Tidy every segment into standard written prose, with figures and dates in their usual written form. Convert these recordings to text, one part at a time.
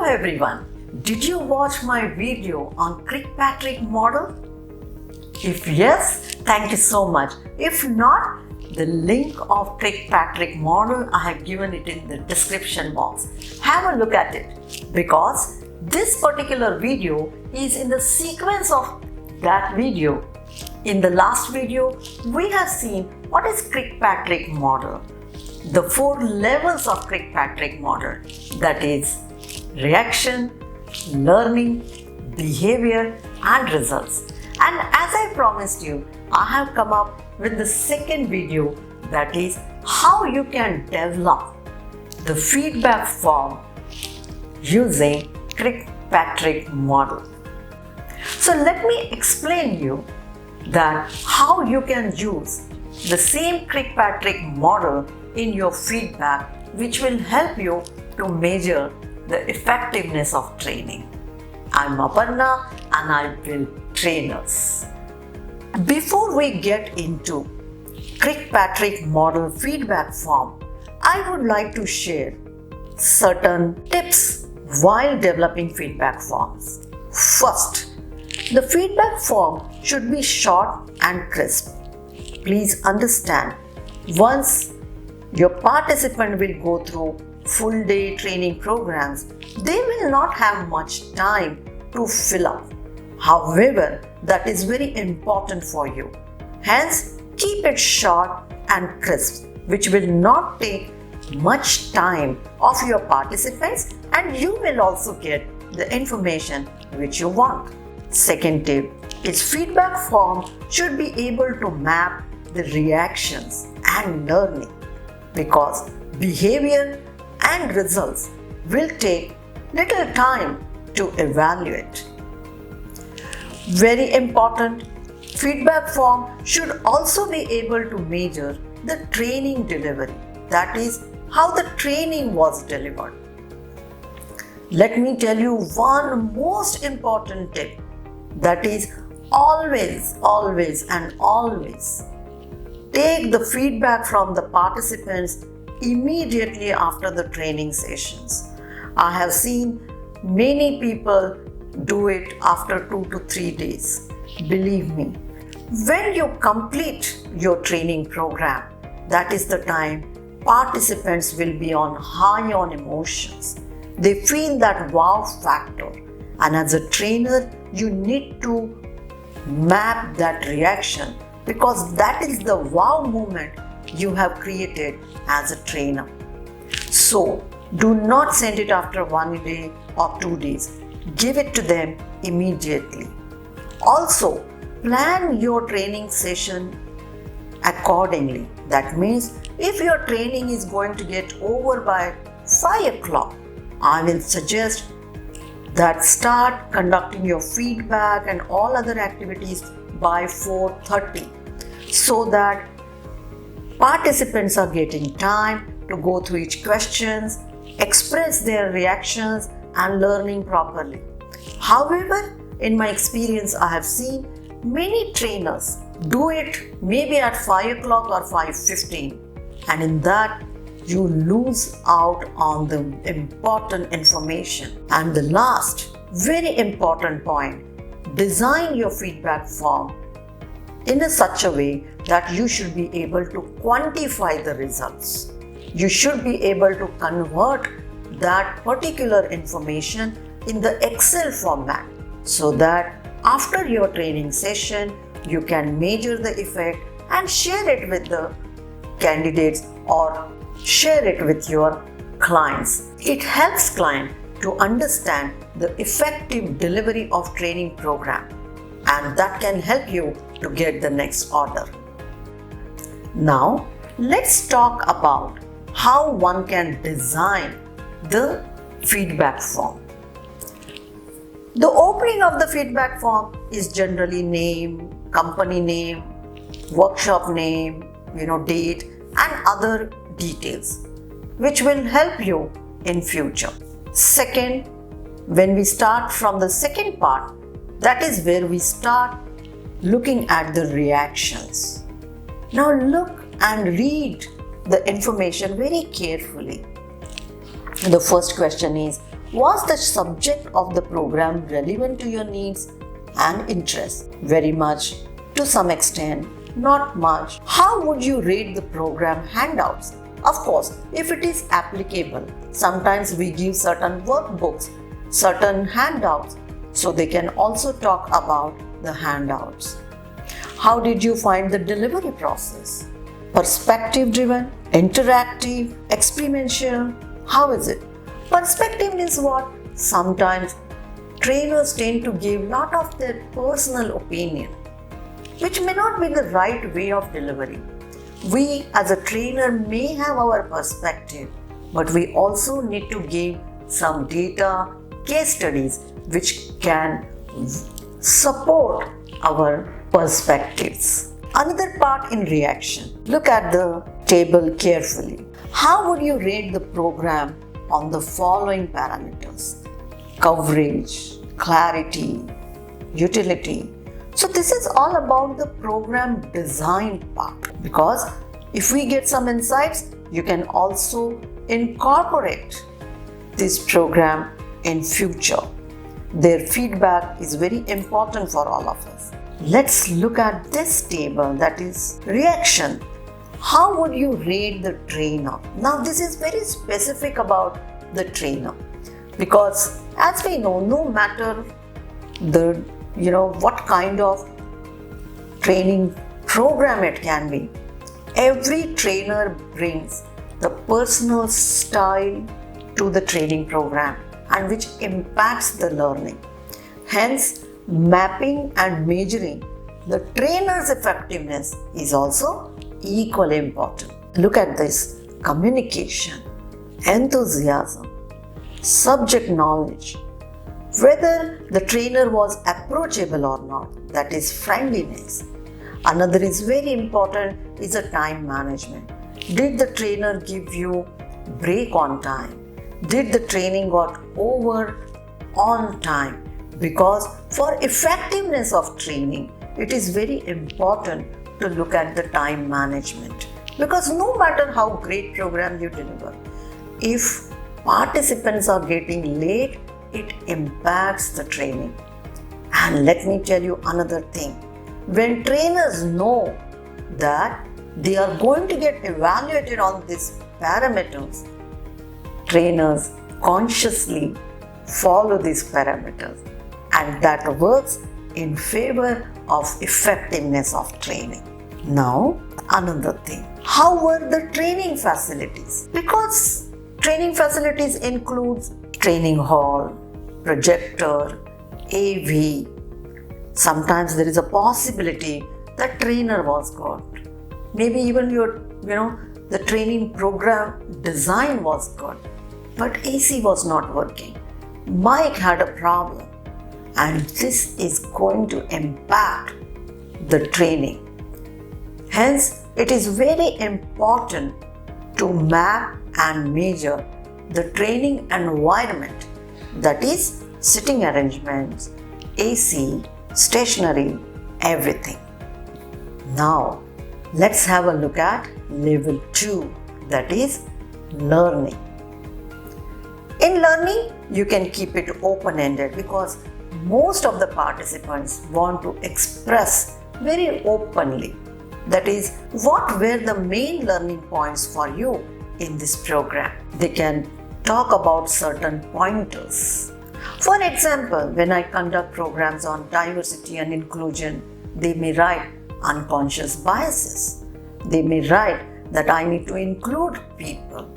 everyone, did you watch my video on Kirkpatrick model? If yes, thank you so much. If not, the link of Kirkpatrick model, I have given it in the description box. Have a look at it because this particular video is in the sequence of that video. In the last video, we have seen what is Kirkpatrick model. The 4 levels of Kirkpatrick model, that is reaction, learning, behavior and results. And as I promised you, I have come up with the second video, that is how you can develop the feedback form using Kirkpatrick model. So let me explain you that how you can use the same Kirkpatrick model in your feedback, which will help you to measure the effectiveness of training. I'm Aparna and I build trainers. Before we get into Kirkpatrick model feedback form, I would like to share certain tips while developing feedback forms. First, the feedback form should be short and crisp. Please understand, once your participant will go through full day training programs, they will not have much time to fill up. However, that is very important for you. Hence, keep it short and crisp, which will not take much time of your participants, and you will also get the information which you want. Second tip is feedback form should be able to map the reactions and learning, because behavior and results will take little time to evaluate. Very important, feedback form should also be able to measure the training delivery, that is how the training was delivered. Let me tell you one most important tip, that is always take the feedback from the participants immediately after the training sessions. I have seen many people do it after 2 to 3 days. Believe me, when you complete your training program, that is the time participants will be on high on emotions. They feel that wow factor, and as a trainer, you need to map that reaction, because that is the wow moment you have created as a trainer. So do not send it after 1 day or 2 days. Give it to them immediately. Also, plan your training session accordingly. That means if your training is going to get over by 5 o'clock, I will suggest that start conducting your feedback and all other activities by 4:30, so that participants are getting time to go through each questions, express their reactions and learning properly. However, in my experience, I have seen many trainers do it maybe at 5 o'clock or 5:15, and in that you lose out on the important information. And the last very important point, design your feedback form in such a way that you should be able to quantify the results. You should be able to convert that particular information in the Excel format, so that after your training session, you can measure the effect and share it with the candidates or share it with your clients. It helps client to understand the effective delivery of training program, and that can help you to get the next order. Now, let's talk about how one can design the feedback form. The opening of the feedback form is generally name, company name, workshop name, date and other details, which will help you in future. Second, when we start from the second part, that is where we start looking at the reactions. Now look and read the information very carefully. The first question is, Was the subject of the program relevant to your needs and interests? Very much, to some extent, not much. How would you rate the program handouts? Of course, if it is applicable, sometimes we give certain workbooks, certain handouts, so they can also talk about the handouts. How did you find the delivery process? Perspective driven, interactive, experiential? How is it? Perspective means what? Sometimes trainers tend to give lot of their personal opinion, which may not be the right way of delivery. We as a trainer may have our perspective, but we also need to give some data, case studies which can support our perspectives. Another part in reaction. Look at the table carefully. How would you rate the program on the following parameters? Coverage, clarity, utility. So this is all about the program design part, because if we get some insights, you can also incorporate this program in future. Their feedback is very important for all of us. Let's look at this table, that is reaction. How would you rate the trainer? Now this is very specific about the trainer, because as we know, no matter the what kind of training program it can be, every trainer brings the personal style to the training program and which impacts the learning. Hence, mapping and measuring the trainer's effectiveness is also equally important. Look at this: communication, enthusiasm, subject knowledge, whether the trainer was approachable or not, that is friendliness. Another is very important is a time management. Did the trainer give you break on time? Did the training got over on time? Because for effectiveness of training, it is very important to look at the time management. Because no matter how great program you deliver, if participants are getting late, it impacts the training. And let me tell you another thing. When trainers know that they are going to get evaluated on these parameters, trainers consciously follow these parameters, and that works in favor of effectiveness of training. Now, another thing. How were the training facilities? Because training facilities includes training hall, projector, AV. Sometimes there is a possibility that trainer was good. Maybe even the training program design was good, but AC was not working. Mic had a problem, and this is going to impact the training. Hence, it is very important to map and measure the training environment, that is sitting arrangements, AC, stationery, everything. Now, let's have a look at level 2, that is learning. In learning, you can keep it open-ended because most of the participants want to express very openly. That is, what were the main learning points for you in this program? They can talk about certain pointers. For example, when I conduct programs on diversity and inclusion, they may write unconscious biases. They may write that I need to include people.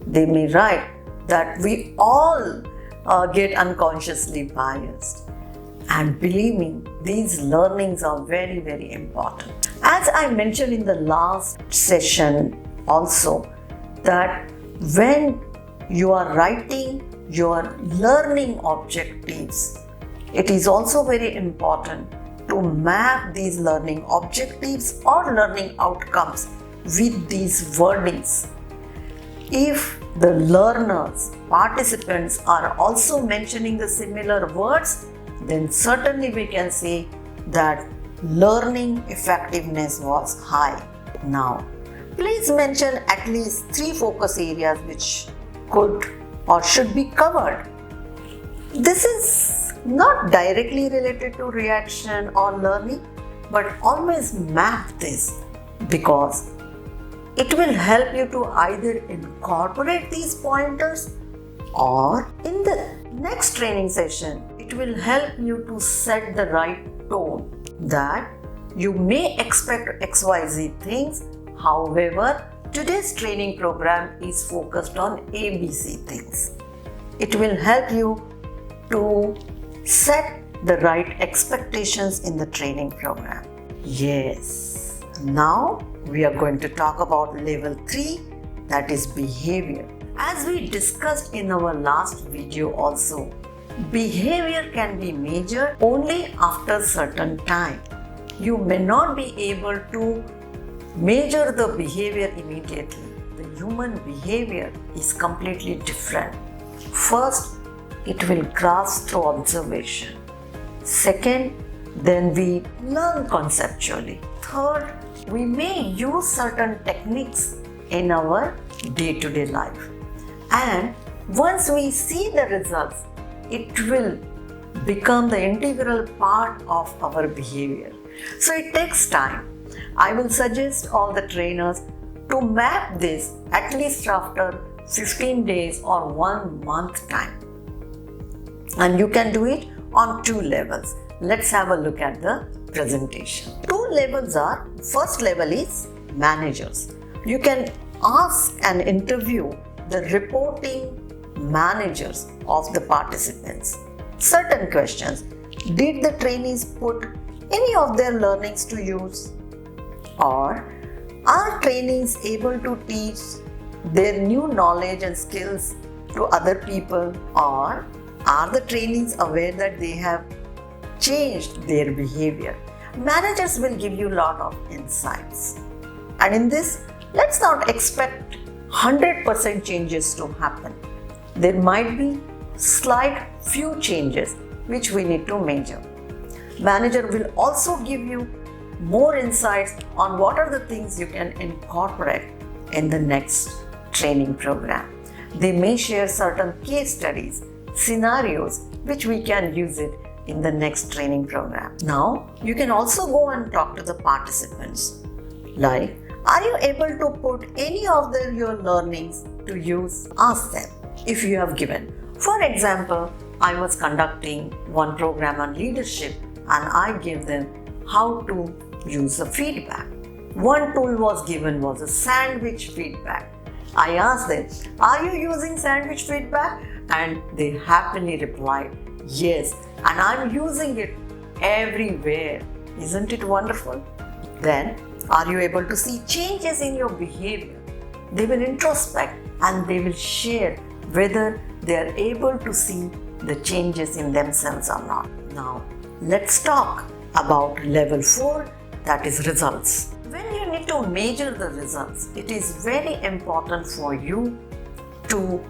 They may write that we all get unconsciously biased. And believe me, these learnings are very, very important. As I mentioned in the last session also, that when you are writing your learning objectives, it is also very important to map these learning objectives or learning outcomes with these wordings. If the learners, participants are also mentioning the similar words, then certainly we can say that learning effectiveness was high. Now, please mention at least 3 focus areas which could or should be covered This is not directly related to reaction or learning, but always map this because it will help you to either incorporate these pointers or in the next training session, it will help you to set the right tone that you may expect XYZ things. However, today's training program is focused on ABC things. It will help you to set the right expectations in the training program. Yes. Now we are going to talk about level 3, that is behavior. As we discussed in our last video also, behavior can be measured only after certain time. You may not be able to measure the behavior immediately. The human behavior is completely different. First, it will grasp through observation. Second, then we learn conceptually. Third, we may use certain techniques in our day-to-day life. And once we see the results, it will become the integral part of our behavior. So it takes time. I will suggest all the trainers to map this at least after 15 days or 1 month time. And you can do it on 2 levels. Let's have a look at the presentation. 2 levels are, first level is managers. You can ask and interview the reporting managers of the participants certain questions. Did the trainees put any of their learnings to use? Or are trainees able to teach their new knowledge and skills to other people? Or are the trainees aware that they have changed their behavior? Managers will give you a lot of insights. And in this, let's not expect 100% changes to happen. There might be slight few changes which we need to measure. Manager will also give you more insights on what are the things you can incorporate in the next training program. They may share certain case studies, scenarios which we can use it in the next training program. Now, you can also go and talk to the participants. Like, are you able to put any of your learnings to use? Ask them if you have given. For example, I was conducting one program on leadership and I gave them how to use a feedback. One tool was given was a sandwich feedback. I asked them, are you using sandwich feedback? And they happily replied, yes, and I'm using it everywhere. Isn't it wonderful? Then, are you able to see changes in your behavior? They will introspect and they will share whether they are able to see the changes in themselves or not. Now, let's talk about level 4, that is results. When you need to measure the results, it is very important for you to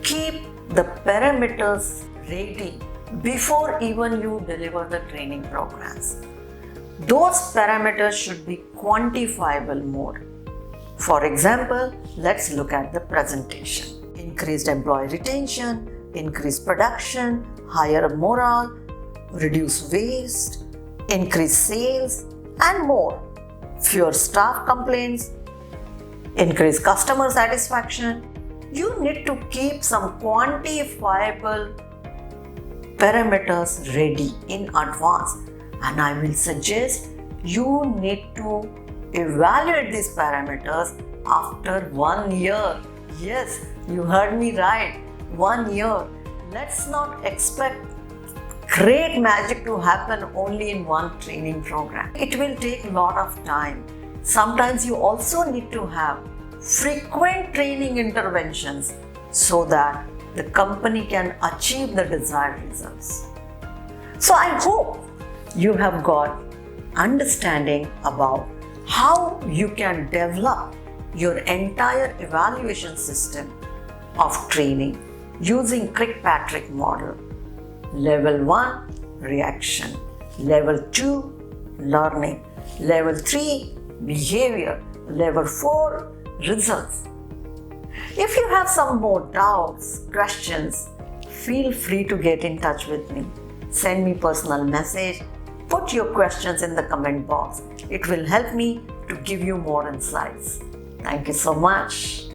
keep the parameters ready before even you deliver the training programs. Those parameters should be quantifiable more. For example, let's look at the presentation. Increased employee retention, increased production, higher morale, reduced waste, increased sales, and more. Fewer staff complaints, increased customer satisfaction. You need to keep some quantifiable parameters ready in advance. And I will suggest you need to evaluate these parameters after 1 year. Yes, you heard me right. 1 year. Let's not expect great magic to happen only in one training program. It will take a lot of time. Sometimes you also need to have frequent training interventions so that the company can achieve the desired results. So I hope you have got understanding about how you can develop your entire evaluation system of training using Kirkpatrick model. Level 1, reaction. Level 2, learning. Level 3, behavior. Level 4, results. If you have some more doubts, questions, feel free to get in touch with me. Send me personal message. Put your questions in the comment box. It will help me to give you more insights. Thank you so much.